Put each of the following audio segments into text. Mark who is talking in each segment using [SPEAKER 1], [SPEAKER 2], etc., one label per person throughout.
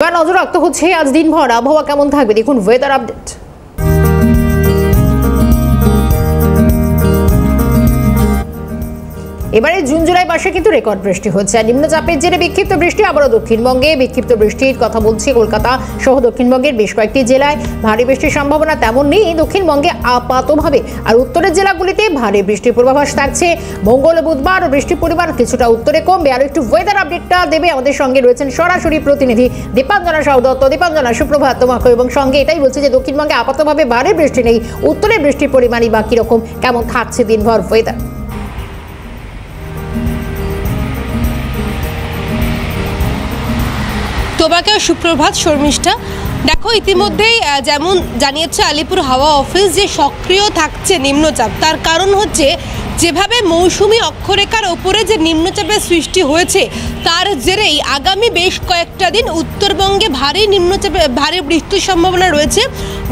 [SPEAKER 1] এবার নজর রাখতে হচ্ছে আজ দিনভর আবহাওয়া কেমন থাকবে, দেখুন ওয়েদার আপডেট। এবারে জুন জুলাই মাসে কিন্তু রেকর্ড বৃষ্টি হচ্ছে। নিম্নচাপের জেরে বিক্ষিপ্ত বৃষ্টি আবারও দক্ষিণবঙ্গে। বিক্ষিপ্ত বৃষ্টির কথা বলছি কলকাতা সহ দক্ষিণবঙ্গের বেশ কয়েকটি জেলায়। ভারী বৃষ্টির সম্ভাবনা তেমন নেই দক্ষিণবঙ্গে আপাতভাবে, আর উত্তরের জেলাগুলিতে ভারী বৃষ্টির পূর্বাভাস থাকছে। মঙ্গল ও বুধবার বৃষ্টির পরিমাণ কিছুটা উত্তরে কমবে। আর একটু ওয়েদার আপডেটটা দেবে আমাদের সঙ্গে রয়েছেন সরাসরি প্রতিনিধি দীপাঞ্জনা সাউ দত্ত। দীপাঞ্জনা, সুপ্রভাত তোমাকে। এবং সঙ্গে এটাই বলছে যে দক্ষিণবঙ্গে আপাতভাবে ভারী বৃষ্টি নেই, উত্তরে বৃষ্টির পরিমাণই বা কিরকম, কেমন থাকছে দিনভর ওয়েদার?
[SPEAKER 2] তোমাকে সুপ্রভাত শর্মিষ্ঠা। দেখো, ইতিমধ্যেই যেমন জানিয়েছে আলিপুর হাওয়া অফিস যে সক্রিয় থাকছে নিম্নচাপ, তার কারণ হচ্ছে যেভাবে মৌসুমি অক্ষরেখার ওপরে যে নিম্নচাপের সৃষ্টি হয়েছে তার জেরেই আগামী বেশ কয়েকটা দিন উত্তরবঙ্গে ভারী বৃষ্টির সম্ভাবনা রয়েছে।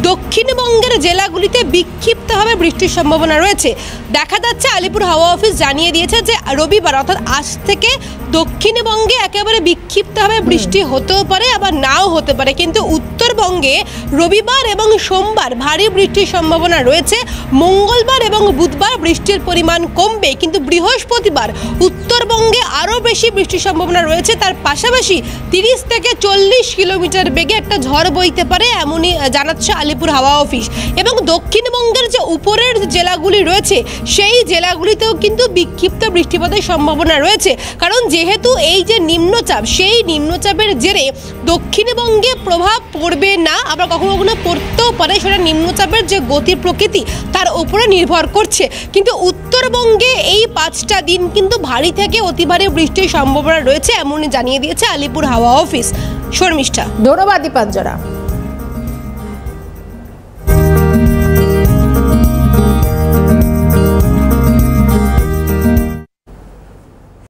[SPEAKER 2] দক্ষিণবঙ্গের জেলাগুলিতে বিক্ষিপ্তভাবে বৃষ্টির সম্ভাবনা রয়েছে। দেখা যাচ্ছে আলিপুর হাওয়া অফিস জানিয়ে দিয়েছে যে রবিবার অর্থাৎ আজ থেকে দক্ষিণবঙ্গে একেবারে বিক্ষিপ্তভাবে বৃষ্টি হতেও পারে আবার নাও হতে পারে, কিন্তু উত্তরবঙ্গে রবিবার এবং সোমবার ভারী বৃষ্টির সম্ভাবনা রয়েছে। মঙ্গলবার এবং বুধবার বৃষ্টির পরিমাণ কমবে, কিন্তু বৃহস্পতিবার উত্তরবঙ্গে আরও বেশি বৃষ্টির সম্ভাবনা রয়েছে। তার পাশাপাশি 30 থেকে 40 কিলোমিটার বেগে একটা ঝড় বইতে পারে, এমনই জানাচ্ছে আলিপুর হাওয়া অফিস। এবং দক্ষিণবঙ্গের যে উপরের জেলাগুলি রয়েছে সেই জেলাগুলিতেও কিন্তু বিক্ষিপ্ত বৃষ্টিপাতের সম্ভাবনা রয়েছে, কারণ যেহেতু এই যে নিম্নচাপ, সেই নিম্নচাপের জেরে দক্ষিণবঙ্গে প্রভাব পড়বে না, আবার কখনো কখনো পড়তেও পারে, সেটা নিম্নচাপের যে গতি প্রকৃতি তার উপরে নির্ভর করছে। কিন্তু উত্তরবঙ্গে এই 5টা দিন কিন্তু ভারী থেকে অতি ভারী বৃষ্টির সম্ভাবনা রয়েছে, এমনই জানিয়ে দিয়েছে আলিপুর হাওয়া অফিস। শর্মিষ্ঠা,
[SPEAKER 1] ধন্যবাদ দীপাঞ্জনা।